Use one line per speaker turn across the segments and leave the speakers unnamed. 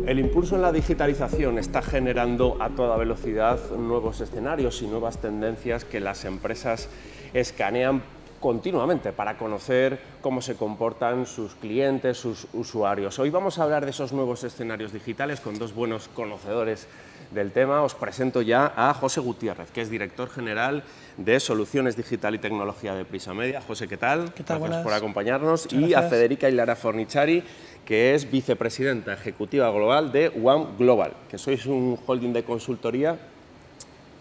El impulso en la digitalización está generando a toda velocidad nuevos escenarios y nuevas tendencias que las empresas escanean continuamente para conocer cómo se comportan sus clientes, sus usuarios. Hoy vamos a hablar de esos nuevos escenarios digitales con dos buenos conocedores del tema. Os presento ya a José Gutiérrez, que es director general de Soluciones Digital y Tecnología de Prisa Media. José, ¿qué tal?
¿Qué tal?
Gracias por acompañarnos.
Muchas
y
gracias.
a Federica Hilara Forniciari, que es vicepresidenta ejecutiva global de One Global, que sois un holding de consultoría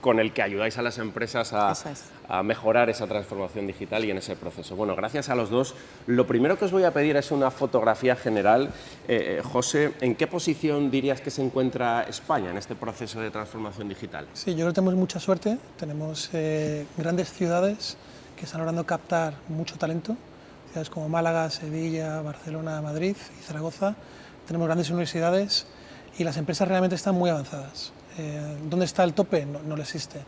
con el que ayudáis a las empresas a mejorar esa transformación digital y en ese proceso. Bueno, gracias a los dos. Lo primero que os voy a pedir es una fotografía general. José, ¿en qué posición dirías que se encuentra España en este proceso de transformación digital?
Sí, yo creo que tenemos mucha suerte. Tenemos grandes ciudades que están logrando captar mucho talento. Ciudades como Málaga, Sevilla, Barcelona, Madrid y Zaragoza. Tenemos grandes universidades y las empresas realmente están muy avanzadas. ¿Dónde está el tope? No lo existe,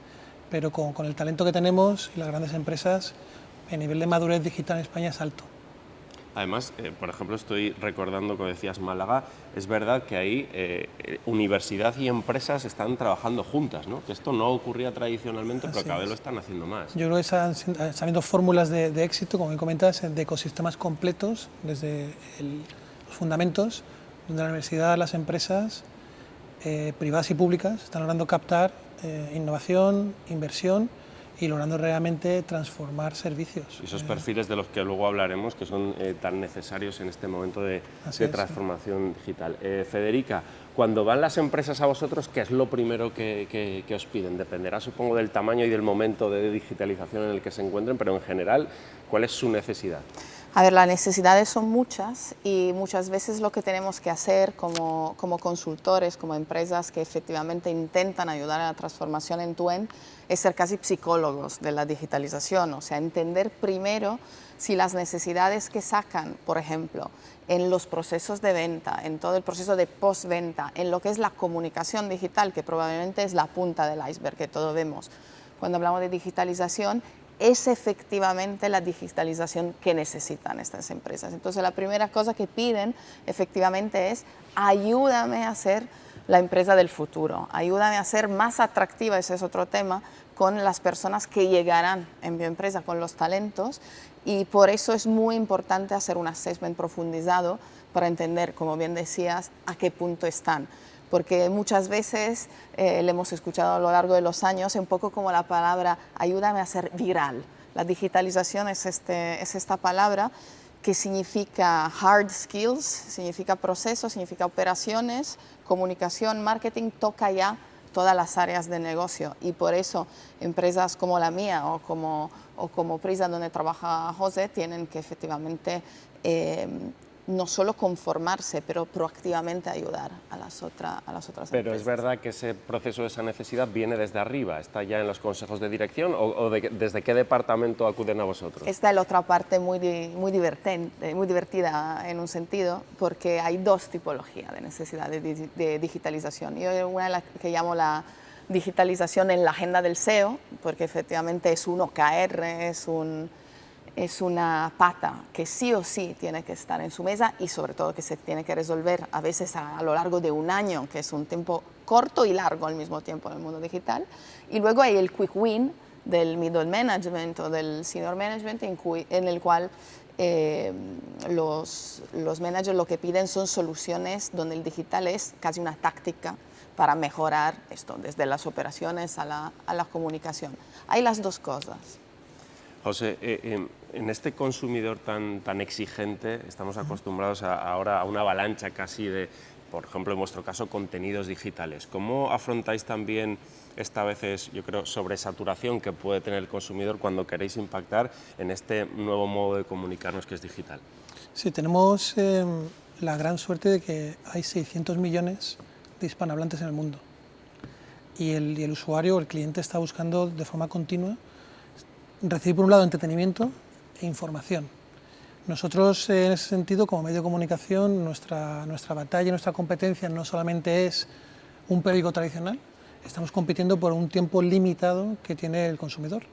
pero con el talento que tenemos y las grandes empresas, el nivel de madurez digital en España es alto.
Además, por ejemplo, estoy recordando, como decías, Málaga, es verdad que ahí universidad y empresas están trabajando juntas, ¿no? Que esto no ocurría tradicionalmente, pero cada vez lo están haciendo más.
Yo creo que están habiendo fórmulas de éxito, como bien comentas, de ecosistemas completos, desde los fundamentos, donde la universidad, las empresas privadas y públicas están logrando captar innovación, inversión y logrando realmente transformar servicios.
Y esos perfiles de los que luego hablaremos, que son tan necesarios en este momento de transformación digital. Federica, cuando van las empresas a vosotros, ¿qué es lo primero que os piden? Dependerá, supongo, del tamaño y del momento de digitalización en el que se encuentren, pero en general, ¿cuál es su necesidad?
A ver, las necesidades son muchas y muchas veces lo que tenemos que hacer como consultores, como empresas que efectivamente intentan ayudar a la transformación end-to-end, es ser casi psicólogos de la digitalización, o sea, entender primero si las necesidades que sacan, por ejemplo, en los procesos de venta, en todo el proceso de postventa, en lo que es la comunicación digital, que probablemente es la punta del iceberg que todos vemos cuando hablamos de digitalización, es efectivamente la digitalización que necesitan estas empresas. Entonces, la primera cosa que piden efectivamente es ayúdame a ser la empresa del futuro, ayúdame a ser más atractiva, ese es otro tema, con las personas que llegarán en mi empresa, con los talentos, y por eso es muy importante hacer un assessment profundizado para entender, como bien decías, a qué punto están. Porque muchas veces le hemos escuchado a lo largo de los años un poco como la palabra ayúdame a ser viral. La digitalización es esta palabra que significa hard skills, significa procesos, significa operaciones, comunicación, marketing, toca ya todas las áreas de negocio y por eso empresas como la mía o como Prisa, donde trabaja José, tienen que efectivamente no solo conformarse, pero proactivamente ayudar a las otras empresas.
Pero es verdad que ese proceso, esa necesidad viene desde arriba, ¿está ya en los consejos de dirección o desde qué departamento acuden a vosotros?
Esta es la otra parte muy divertida en un sentido, porque hay dos tipologías de necesidad de digitalización. Yo una de las que llamo la digitalización en la agenda del SEO, porque efectivamente es un OKR, es una pata que sí o sí tiene que estar en su mesa y sobre todo que se tiene que resolver a veces a lo largo de un año, que es un tiempo corto y largo al mismo tiempo en el mundo digital. Y luego hay el quick win del middle management o del senior management en el cual los managers lo que piden son soluciones donde el digital es casi una táctica para mejorar esto, desde las operaciones a la comunicación. Hay las dos cosas.
José, en este consumidor tan exigente estamos acostumbrados ahora a una avalancha casi de, por ejemplo, en vuestro caso, contenidos digitales. ¿Cómo afrontáis también esta vez, yo creo, sobresaturación que puede tener el consumidor cuando queréis impactar en este nuevo modo de comunicarnos que es digital?
Sí, tenemos la gran suerte de que hay 600 millones de hispanohablantes en el mundo y el usuario, el cliente está buscando de forma continua recibir por un lado entretenimiento e información. Nosotros en ese sentido, como medio de comunicación, nuestra batalla y nuestra competencia no solamente es un periódico tradicional, estamos compitiendo por un tiempo limitado que tiene el consumidor,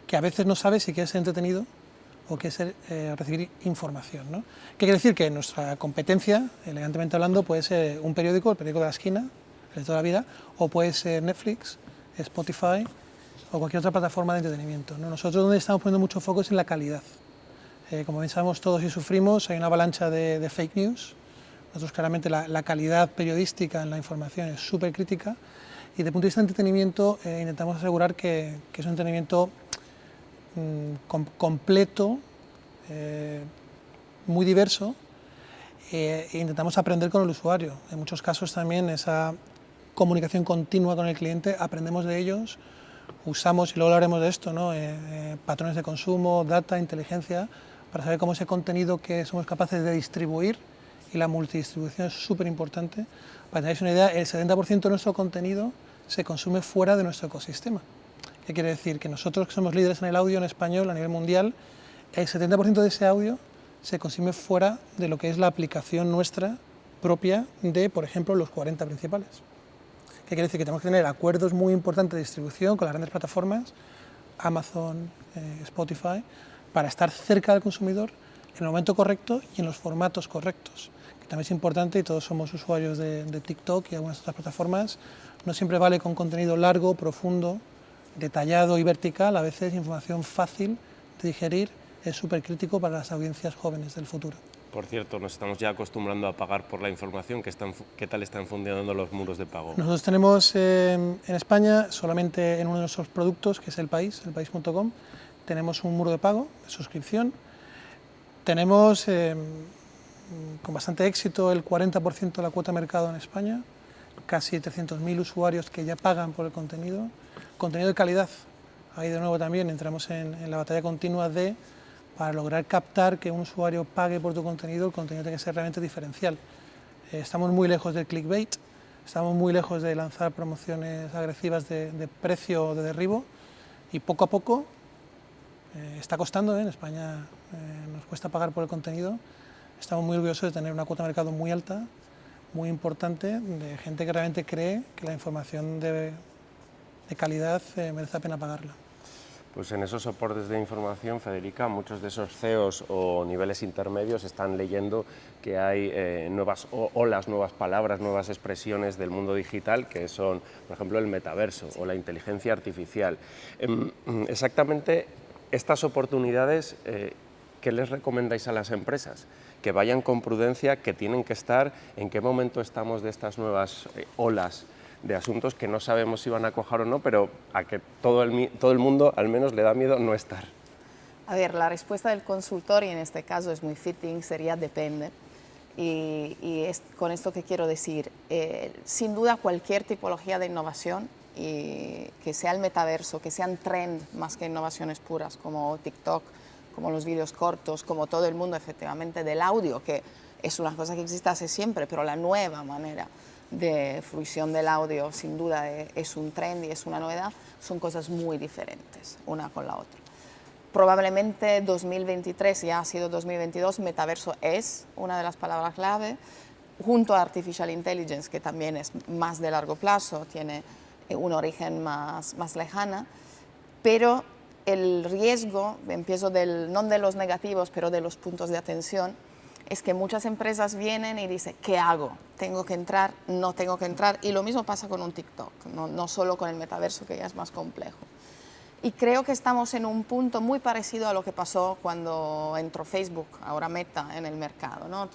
que a veces no sabe si quiere ser entretenido o qué es recibir información, ¿no? ¿Qué quiere decir? Que nuestra competencia, elegantemente hablando, puede ser un periódico, el periódico de la esquina, el de toda la vida, o puede ser Netflix, Spotify o cualquier otra plataforma de entretenimiento, ¿no? Nosotros donde estamos poniendo mucho foco es en la calidad. Como bien sabemos todos y sufrimos, hay una avalancha de fake news. Nosotros claramente la calidad periodística en la información es súper crítica y desde el punto de vista de entretenimiento intentamos asegurar que es un entretenimiento completo, muy diverso, e intentamos aprender con el usuario. En muchos casos también esa comunicación continua con el cliente, aprendemos de ellos, usamos, y luego hablaremos de esto, ¿no? Patrones de consumo, data, inteligencia, para saber cómo ese contenido que somos capaces de distribuir, y la multidistribución es súper importante. Para que tengáis una idea, el 70% de nuestro contenido se consume fuera de nuestro ecosistema. ¿Qué quiere decir? Que nosotros que somos líderes en el audio en español a nivel mundial, el 70% de ese audio se consume fuera de lo que es la aplicación nuestra propia de, por ejemplo, los 40 principales. ¿Qué quiere decir? Que tenemos que tener acuerdos muy importantes de distribución con las grandes plataformas, Amazon, Spotify, para estar cerca del consumidor en el momento correcto y en los formatos correctos, que también es importante, y todos somos usuarios de TikTok y algunas otras plataformas. No siempre vale con contenido largo, profundo, detallado y vertical, a veces información fácil de digerir es súper crítico para las audiencias jóvenes del futuro.
Por cierto, nos estamos ya acostumbrando a pagar por la información. ¿Qué tal están funcionando los muros de pago?
Nosotros tenemos en España, solamente en uno de nuestros productos, que es El País, elpaís.com, tenemos un muro de pago, de suscripción. Tenemos con bastante éxito el 40% de la cuota de mercado en España, casi 300.000 usuarios que ya pagan por el contenido de calidad. Ahí de nuevo también entramos en la batalla continua para lograr captar que un usuario pague por tu contenido, el contenido tiene que ser realmente diferencial. Estamos muy lejos del clickbait, estamos muy lejos de lanzar promociones agresivas de precio o de derribo, y poco a poco está costando, en España nos cuesta pagar por el contenido. Estamos muy orgullosos de tener una cuota de mercado muy alta, muy importante, de gente que realmente cree que la información de calidad merece la pena pagarla.
Pues en esos soportes de información, Federica, muchos de esos CEOs o niveles intermedios están leyendo que hay nuevas olas, nuevas palabras, nuevas expresiones del mundo digital, que son, por ejemplo, el metaverso o la inteligencia artificial. Exactamente estas oportunidades, ¿qué les recomendáis a las empresas? Que vayan con prudencia, que tienen que estar, ¿en qué momento estamos de estas nuevas olas de asuntos que no sabemos si van a cuajar o no, pero a que todo el mundo al menos le da miedo no estar?
A ver, la respuesta del consultor, y en este caso es muy fitting, sería depende. Con esto que quiero decir, sin duda cualquier tipología de innovación, y que sea el metaverso, que sean trend más que innovaciones puras como TikTok, como los vídeos cortos, como todo el mundo efectivamente del audio, que es una cosa que existe hace siempre, pero la nueva manera de fruición del audio sin duda es un trend y es una novedad, son cosas muy diferentes una con la otra. Probablemente 2023, ya ha sido 2022, metaverso es una de las palabras clave, junto a Artificial Intelligence, que también es más de largo plazo, tiene un origen más lejana, pero el riesgo, empiezo no de los negativos, pero de los puntos de atención, es que muchas empresas vienen y dicen, ¿qué hago? ¿Tengo que entrar? ¿No tengo que entrar? Y lo mismo pasa con un TikTok, no solo con el metaverso, que ya es más complejo. Y creo que estamos en un punto muy parecido a lo que pasó cuando entró Facebook, ahora Meta, en el mercado, ¿no?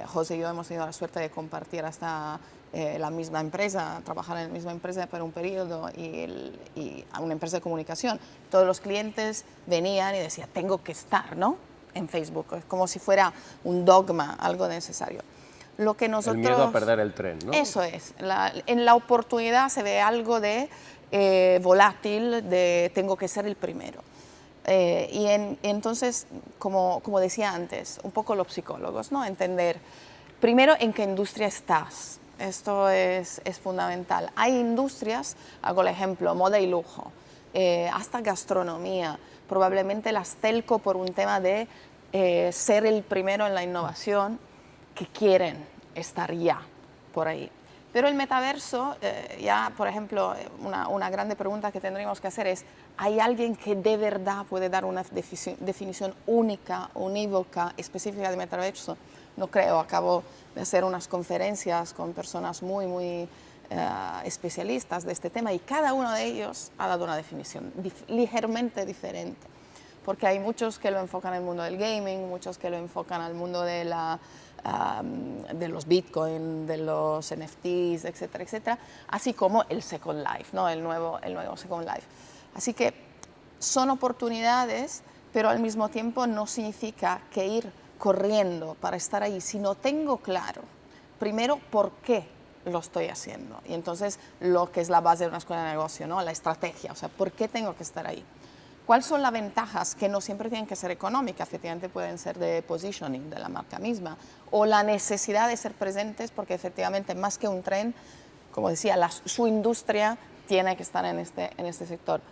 José y yo hemos tenido la suerte de compartir hasta la misma empresa, trabajar en la misma empresa por un periodo y a una empresa de comunicación. Todos los clientes venían y decían, tengo que estar, ¿no?, en Facebook, como si fuera un dogma, algo necesario. Lo que nosotros,
el miedo a perder el tren, ¿no?
Eso es. En la oportunidad se ve algo de volátil, de tengo que ser el primero. Entonces, como decía antes, un poco los psicólogos, ¿no? Entender primero en qué industria estás. Esto es fundamental. Hay industrias, hago el ejemplo, moda y lujo, hasta gastronomía, probablemente las telco por un tema de ser el primero en la innovación, que quieren estar ya por ahí. Pero el metaverso, ya por ejemplo, una grande pregunta que tendríamos que hacer es, ¿hay alguien que de verdad puede dar una definición única, unívoca, específica de metaverso? No creo, acabo de hacer unas conferencias con personas muy especialistas de este tema y cada uno de ellos ha dado una definición ligeramente diferente. Porque hay muchos que lo enfocan al mundo del gaming, muchos que lo enfocan al mundo de los Bitcoin, de los NFTs, etcétera, etcétera, así como el Second Life, ¿no? el nuevo Second Life. Así que son oportunidades, pero al mismo tiempo no significa que ir corriendo para estar ahí, si no tengo claro, primero, por qué lo estoy haciendo. Y entonces, lo que es la base de una escuela de negocio, ¿no? La estrategia, o sea, ¿por qué tengo que estar ahí? ¿Cuáles son las ventajas que no siempre tienen que ser económicas? Efectivamente pueden ser de positioning de la marca misma o la necesidad de ser presentes porque efectivamente más que un tren, como decía, su industria tiene que estar en este sector.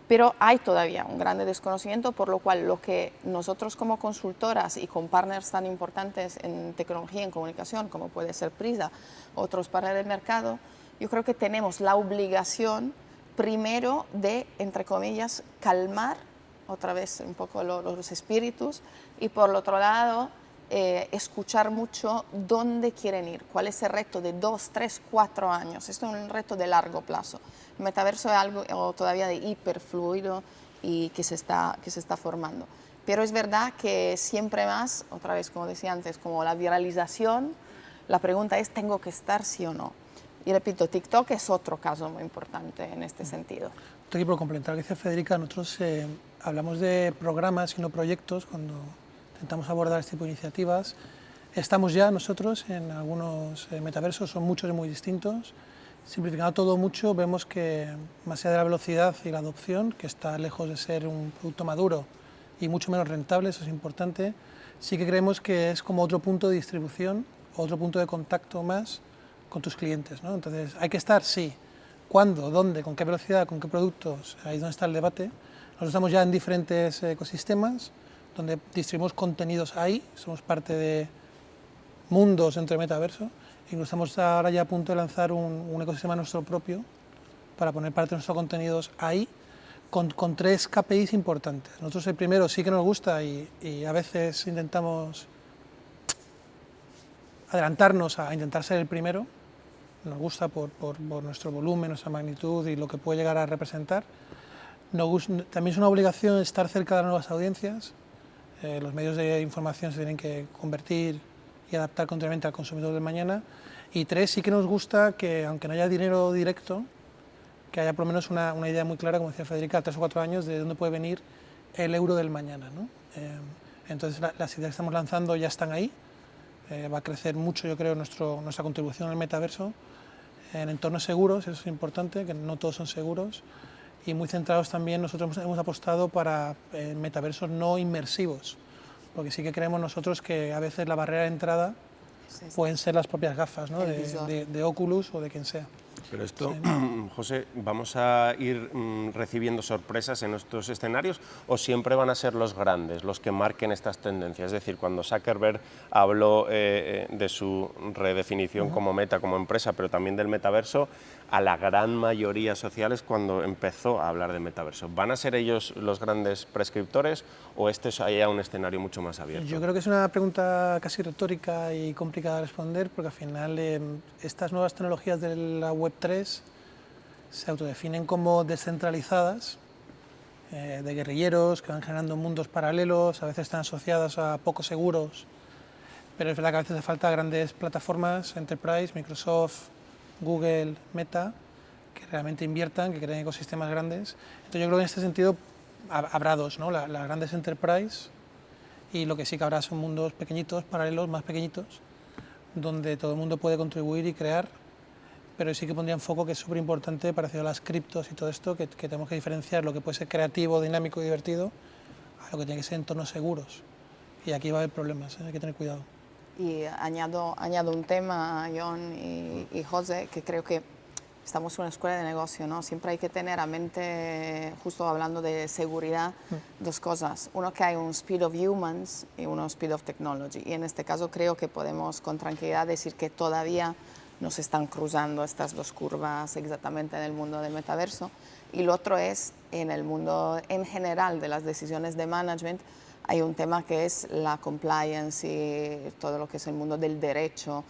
Pero hay todavía un grande desconocimiento, por lo cual lo que nosotros como consultoras y con partners tan importantes en tecnología y en comunicación, como puede ser Prisa, otros partners del mercado, yo creo que tenemos la obligación primero de, entre comillas, calmar otra vez un poco los espíritus y por el otro lado escuchar mucho dónde quieren ir, cuál es el reto de 2, 3, 4 años. Esto es un reto de largo plazo. El metaverso es algo todavía de hiperfluido y que se está formando. Pero es verdad que siempre más, otra vez como decía antes, como la viralización, la pregunta es, ¿tengo que estar sí o no? Y repito, TikTok es otro caso muy importante en este sentido.
Aquí por complementar lo que dice Federica, nosotros hablamos de programas y no proyectos cuando intentamos abordar este tipo de iniciativas. Estamos ya nosotros en algunos metaversos, son muchos y muy distintos. Simplificando todo mucho, vemos que más allá de la velocidad y la adopción, que está lejos de ser un producto maduro y mucho menos rentable, eso es importante, sí que creemos que es como otro punto de distribución, otro punto de contacto más con tus clientes, ¿no? Entonces, ¿hay que estar? Sí. ¿Cuándo? ¿Dónde? ¿Con qué velocidad? ¿Con qué productos? Ahí es donde está el debate. Nosotros estamos ya en diferentes ecosistemas, donde distribuimos contenidos ahí, somos parte de mundos entre metaverso, y estamos ahora ya a punto de lanzar un ecosistema nuestro propio para poner parte de nuestros contenidos ahí, con 3 KPIs importantes. Nosotros el primero sí que nos gusta y a veces intentamos adelantarnos a intentar ser el primero, nos gusta por nuestro volumen, nuestra magnitud y lo que puede llegar a representar. También es una obligación estar cerca de las nuevas audiencias. Los medios de información se tienen que convertir y adaptar continuamente al consumidor del mañana. Y 3, sí que nos gusta que, aunque no haya dinero directo, que haya por lo menos una idea muy clara, como decía Federica, 3 o 4 años, de dónde puede venir el euro del mañana, ¿no? Entonces, las ideas que estamos lanzando ya están ahí. Va a crecer mucho, yo creo, nuestra contribución al metaverso en entornos seguros, eso es importante, que no todos son seguros, y muy centrados también, nosotros hemos apostado para metaversos no inmersivos, porque sí que creemos nosotros que a veces la barrera de entrada pueden ser las propias gafas, ¿no? de Oculus o de quien sea.
Pero esto, sí. José, ¿vamos a ir recibiendo sorpresas en estos escenarios o siempre van a ser los grandes los que marquen estas tendencias? Es decir, cuando Zuckerberg habló de su redefinición como Meta, como empresa, pero también del metaverso, a la gran mayoría social es cuando empezó a hablar de metaverso. ¿Van a ser ellos los grandes prescriptores o este es ya un escenario mucho más abierto?
Yo creo que es una pregunta casi retórica y complicada de responder porque al final estas nuevas tecnologías de la Web3 se autodefinen como descentralizadas, de guerrilleros que van generando mundos paralelos, a veces están asociadas a poco seguros, pero es verdad que a veces hace falta grandes plataformas, Enterprise, Microsoft, Google, Meta, que realmente inviertan, que creen ecosistemas grandes. Entonces yo creo que en este sentido habrá dos, ¿no? Las grandes Enterprise y lo que sí que habrá son mundos pequeñitos, paralelos, más pequeñitos, donde todo el mundo puede contribuir y crear, pero sí que pondría en foco que es súper importante, parecido a las criptos y todo esto, que tenemos que diferenciar lo que puede ser creativo, dinámico y divertido a lo que tiene que ser entornos seguros. Y aquí va a haber problemas, hay que tener cuidado.
Y añado un tema, John y José, que creo que estamos en una escuela de negocio, ¿no? Siempre hay que tener a mente, justo hablando de seguridad, dos cosas. Uno, que hay un speed of humans y uno speed of technology. Y en este caso creo que podemos con tranquilidad decir que todavía no se están cruzando estas dos curvas exactamente en el mundo del metaverso. Y lo otro es, en el mundo en general de las decisiones de management, hay un tema que es la compliance y todo lo que es el mundo del derecho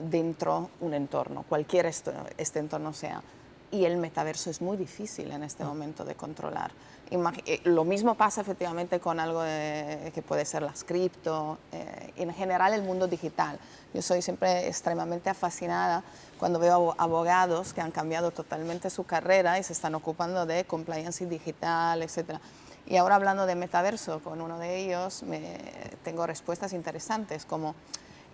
dentro de un entorno, cualquier este entorno sea. Y el metaverso es muy difícil en este momento de controlar. Lo mismo pasa efectivamente con algo que puede ser las cripto, en general el mundo digital. Yo soy siempre extremadamente fascinada cuando veo abogados que han cambiado totalmente su carrera y se están ocupando de compliance digital, etc. Y ahora hablando de metaverso, con uno de ellos tengo respuestas interesantes como: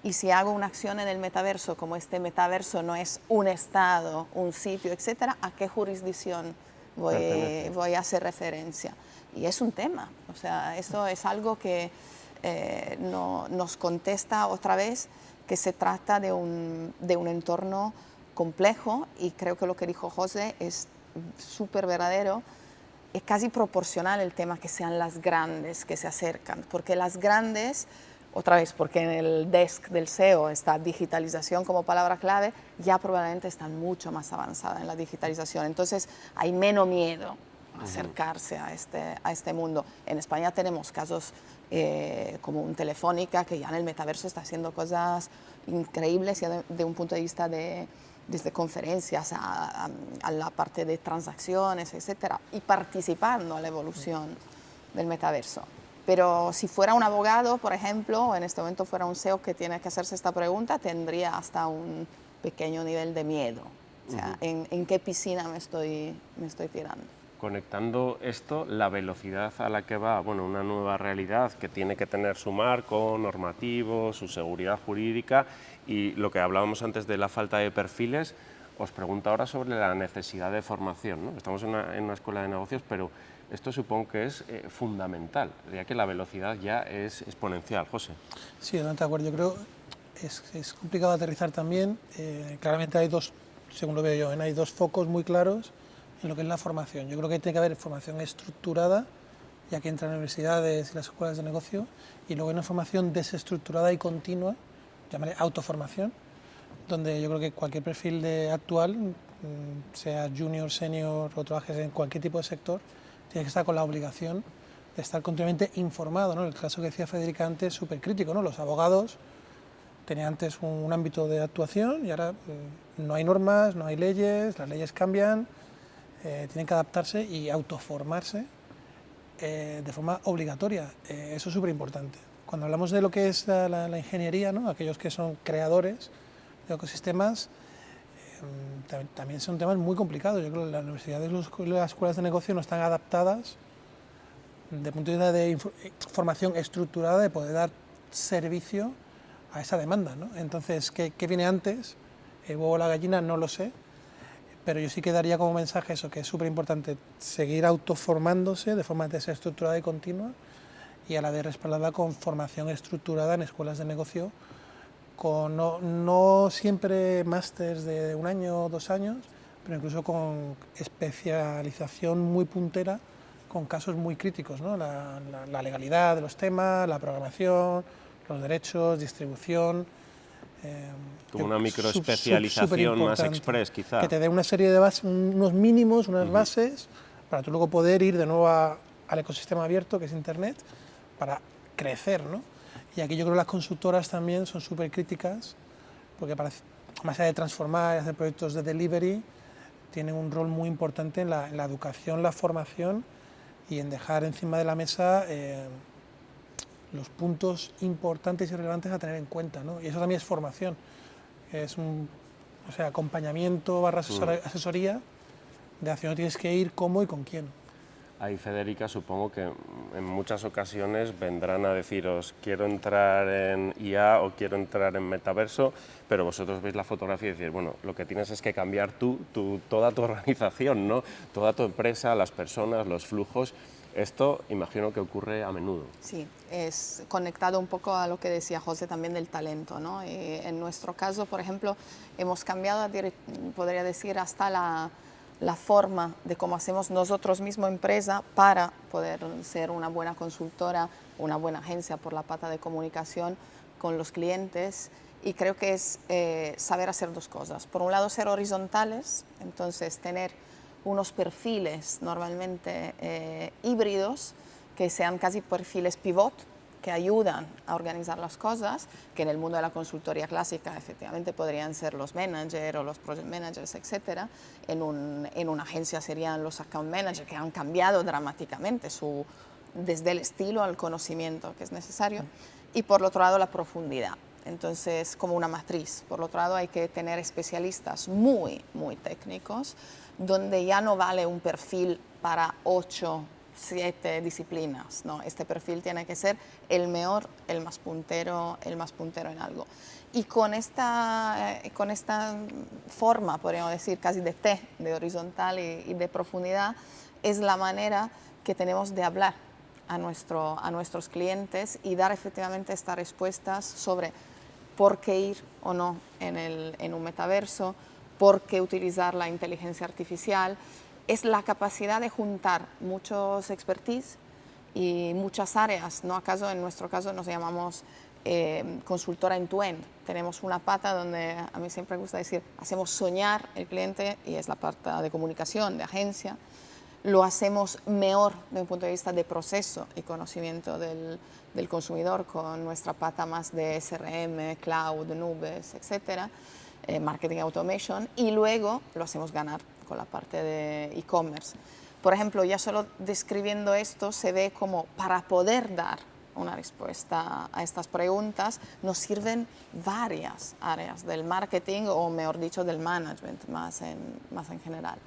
y si hago una acción en el metaverso, como este metaverso no es un estado, un sitio, etcétera, ¿a qué jurisdicción voy a hacer referencia? Y es un tema, o sea, esto es algo que nos contesta otra vez que se trata de un entorno complejo, y creo que lo que dijo José es súper verdadero. Es casi proporcional el tema que sean las grandes que se acercan, porque las grandes, otra vez, porque en el desk del CEO está digitalización como palabra clave, ya probablemente están mucho más avanzadas en la digitalización. Entonces hay menos miedo a acercarse a este mundo. En España tenemos casos como un Telefónica, que ya en el metaverso está haciendo cosas increíbles ya de un punto de vista desde conferencias a la parte de transacciones, etcétera, y participando a la evolución del metaverso. Pero si fuera un abogado, por ejemplo, o en este momento fuera un CEO que tiene que hacerse esta pregunta, tendría hasta un pequeño nivel de miedo. O sea, ¿en qué piscina me estoy tirando?
Conectando esto, la velocidad a la que va, bueno, una nueva realidad que tiene que tener su marco normativo, su seguridad jurídica, y lo que hablábamos antes de la falta de perfiles, os pregunto ahora sobre la necesidad de formación, ¿no? Estamos en una escuela de negocios, pero esto supongo que es fundamental, ya que la velocidad ya es exponencial. José.
Sí, no te acuerdo. Yo creo que es complicado aterrizar también. Claramente hay dos, según lo veo yo, hay dos focos muy claros en lo que es la formación. Yo creo que tiene que haber formación estructurada, ya que entran universidades y las escuelas de negocio, y luego hay una formación desestructurada y continua, llamaré autoformación, donde yo creo que cualquier perfil actual, sea junior, senior o trabajes en cualquier tipo de sector, tiene que estar con la obligación de estar continuamente informado, ¿no? El caso que decía Federica antes es súper crítico, ¿no? Los abogados tenían antes un ámbito de actuación y ahora no hay normas, no hay leyes, las leyes cambian, tienen que adaptarse y autoformarse de forma obligatoria. Eso es súper importante. Cuando hablamos de lo que es la ingeniería, ¿no? Aquellos que son creadores de ecosistemas, también son temas muy complicados. Yo creo que las universidades y las escuelas de negocio no están adaptadas desde el punto de vista de formación estructurada de poder dar servicio a esa demanda, ¿no? Entonces, ¿qué viene antes? ¿El huevo o la gallina? No lo sé, pero yo sí que daría como mensaje eso, que es súper importante seguir autoformándose de forma desestructurada y continua, y a la vez respaldada con formación estructurada en escuelas de negocio, con no siempre másters de 1 año o 2 años, pero incluso con especialización muy puntera, con casos muy críticos, ¿no? La legalidad de los temas, la programación, los derechos, distribución.
Como una microespecialización más express, quizá.
Que te dé una serie de bases, unos mínimos, unas bases, para tú luego poder ir de nuevo al ecosistema abierto, que es Internet, para crecer, ¿no? Y aquí yo creo que las consultoras también son súper críticas, porque más allá de transformar y hacer proyectos de delivery, tienen un rol muy importante en la educación, la formación y en dejar encima de la mesa los puntos importantes y relevantes a tener en cuenta, ¿no? Y eso también es formación, es acompañamiento / asesoría de hacia dónde tienes que ir, cómo y con quién.
Ahí, Federica, supongo que en muchas ocasiones vendrán a deciros quiero entrar en IA o quiero entrar en metaverso, pero vosotros veis la fotografía y decís, bueno, lo que tienes es que cambiar toda tu organización, ¿no? Toda tu empresa, las personas, los flujos. Esto imagino que ocurre a menudo.
Sí, es conectado un poco a lo que decía José también del talento, ¿no? En nuestro caso, por ejemplo, hemos cambiado, podría decir, hasta la forma de cómo hacemos nosotros mismos empresa para poder ser una buena consultora, una buena agencia por la pata de comunicación con los clientes, y creo que es saber hacer dos cosas. Por un lado, ser horizontales, entonces tener unos perfiles normalmente híbridos, que sean casi perfiles pivot, que ayudan a organizar las cosas, que en el mundo de la consultoría clásica efectivamente podrían ser los managers o los project managers, etc. En una agencia serían los account managers, que han cambiado dramáticamente desde el estilo al conocimiento que es necesario. Y por otro lado, la profundidad. Entonces, como una matriz. Por otro lado, hay que tener especialistas muy, muy técnicos, donde ya no vale un perfil para 8, 7 disciplinas, ¿no? Este perfil tiene que ser el mejor, el más puntero en algo. Y con esta forma, podríamos decir, casi de T, de horizontal y de profundidad, es la manera que tenemos de hablar a nuestros clientes y dar efectivamente estas respuestas sobre por qué ir o no en un metaverso, por qué utilizar la inteligencia artificial. Es la capacidad de juntar muchos expertise y muchas áreas, ¿no? ¿Acaso en nuestro caso nos llamamos consultora end-to-end? Tenemos una pata donde a mí siempre me gusta decir, hacemos soñar el cliente, y es la parte de comunicación, de agencia. Lo hacemos mejor desde un punto de vista de proceso y conocimiento del consumidor, con nuestra pata más de CRM, cloud, nubes, etcétera, marketing automation, y luego lo hacemos ganar con la parte de e-commerce. Por ejemplo, ya solo describiendo esto se ve como para poder dar una respuesta a estas preguntas nos sirven varias áreas del marketing, o mejor dicho, del management más en general.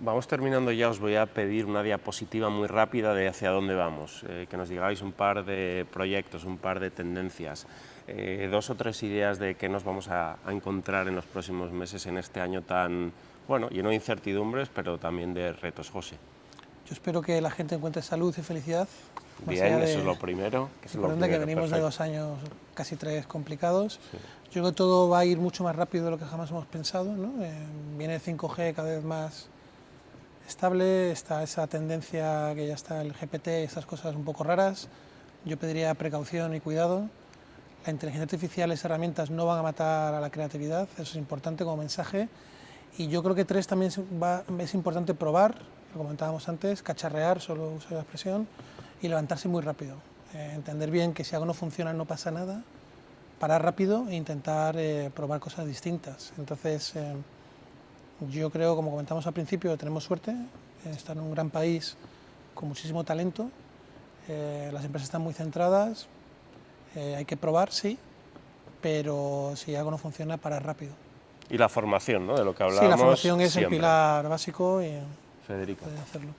Vamos terminando ya, os voy a pedir una diapositiva muy rápida de hacia dónde vamos, que nos digáis un par de proyectos, un par de tendencias, 2 o 3 ideas de qué nos vamos a encontrar en los próximos meses en este año tan, bueno, lleno de incertidumbres, pero también de retos. José.
Yo espero que la gente encuentre salud y felicidad.
Bien, eso es lo primero.
Que venimos de 2 años, casi 3, complicados. Sí. Yo creo que todo va a ir mucho más rápido de lo que jamás hemos pensado, ¿no? Viene el 5G cada vez más estable, está esa tendencia que ya está el GPT y estas cosas un poco raras. Yo pediría precaución y cuidado. La inteligencia artificial, las herramientas no van a matar a la creatividad, eso es importante como mensaje. Y yo creo que 3 también es importante probar, lo comentábamos antes, cacharrear, solo uso la expresión, y levantarse muy rápido. Entender bien que si algo no funciona no pasa nada, parar rápido e intentar probar cosas distintas. Entonces, yo creo, como comentamos al principio, tenemos suerte, estar en un gran país con muchísimo talento, las empresas están muy centradas, hay que probar, sí, pero si algo no funciona, parar rápido.
Y la formación, ¿no? De lo que hablábamos.
Sí, la formación es
siempre.
el pilar básico y
Federica.
puede hacerlo.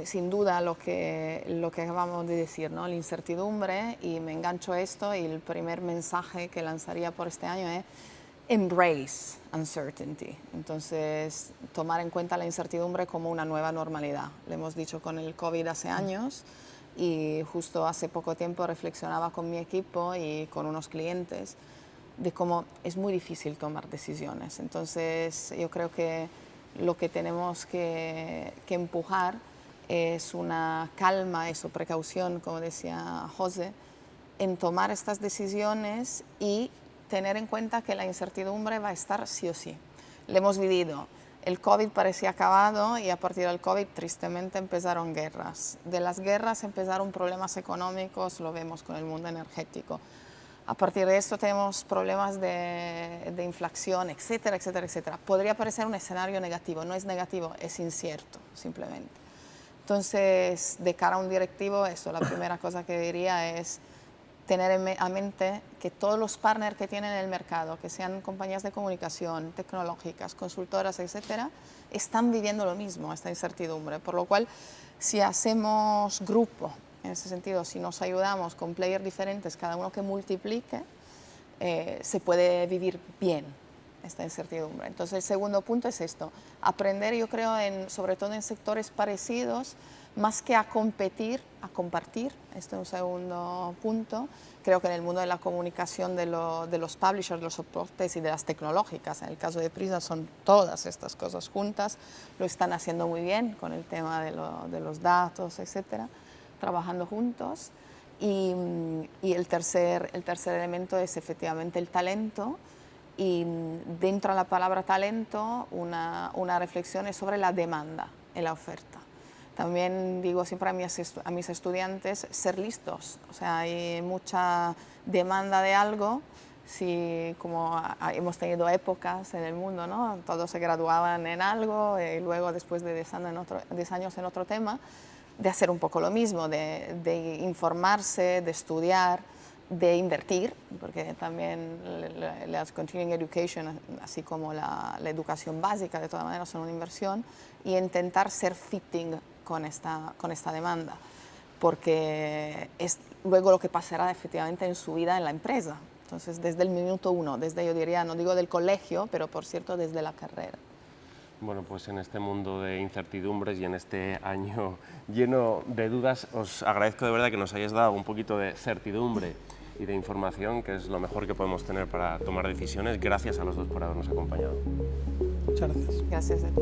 Sin duda lo que acabamos de decir, ¿no? La incertidumbre, y me engancho a esto, y el primer mensaje que lanzaría por este año es embrace uncertainty. Entonces, tomar en cuenta la incertidumbre como una nueva normalidad. Lo hemos dicho con el COVID hace años, y justo hace poco tiempo reflexionaba con mi equipo y con unos clientes de cómo es muy difícil tomar decisiones. Entonces, yo creo que lo que tenemos que empujar es una calma, eso, precaución, como decía José, en tomar estas decisiones y tener en cuenta que la incertidumbre va a estar sí o sí. Lo hemos vivido. El COVID parecía acabado y a partir del COVID tristemente empezaron guerras. De las guerras empezaron problemas económicos, lo vemos con el mundo energético. A partir de esto tenemos problemas de inflación, etcétera, etcétera, etcétera. Podría parecer un escenario negativo, no es negativo, es incierto, simplemente. Entonces, de cara a un directivo, eso, la primera cosa que diría es tener a mente que todos los partners que tienen en el mercado, que sean compañías de comunicación, tecnológicas, consultoras, etcétera, están viviendo lo mismo, esta incertidumbre. Por lo cual, si hacemos grupo, en ese sentido, si nos ayudamos con players diferentes, cada uno que multiplique, se puede vivir bien esta incertidumbre. Entonces, el segundo punto es esto, aprender, yo creo, sobre todo en sectores parecidos, más que a competir, a compartir. Este es un segundo punto. Creo que en el mundo de la comunicación de los publishers, de los soportes y de las tecnológicas, en el caso de Prisa son todas estas cosas juntas, lo están haciendo muy bien con el tema de los datos, etcétera, trabajando juntos. Y el tercer elemento es efectivamente el talento, y dentro de la palabra talento una reflexión es sobre la demanda y la oferta. También digo siempre a mis estudiantes ser listos, o sea, hay mucha demanda de algo. Si como hemos tenido épocas en el mundo, ¿no? Todos se graduaban en algo y luego después de 10 años en otro tema, de hacer un poco lo mismo, de informarse, de estudiar, de invertir, porque también las continuing education, así como la educación básica, de todas maneras son una inversión, y intentar ser fitting con esta demanda, porque es luego lo que pasará efectivamente en su vida en la empresa. Entonces, desde el minuto uno, desde, yo diría, no digo del colegio, pero por cierto, desde la carrera.
Bueno, pues en este mundo de incertidumbres y en este año lleno de dudas, os agradezco de verdad que nos hayáis dado un poquito de certidumbre y de información, que es lo mejor que podemos tener para tomar decisiones. Gracias a los dos por habernos acompañado.
Muchas gracias.
Gracias a ti.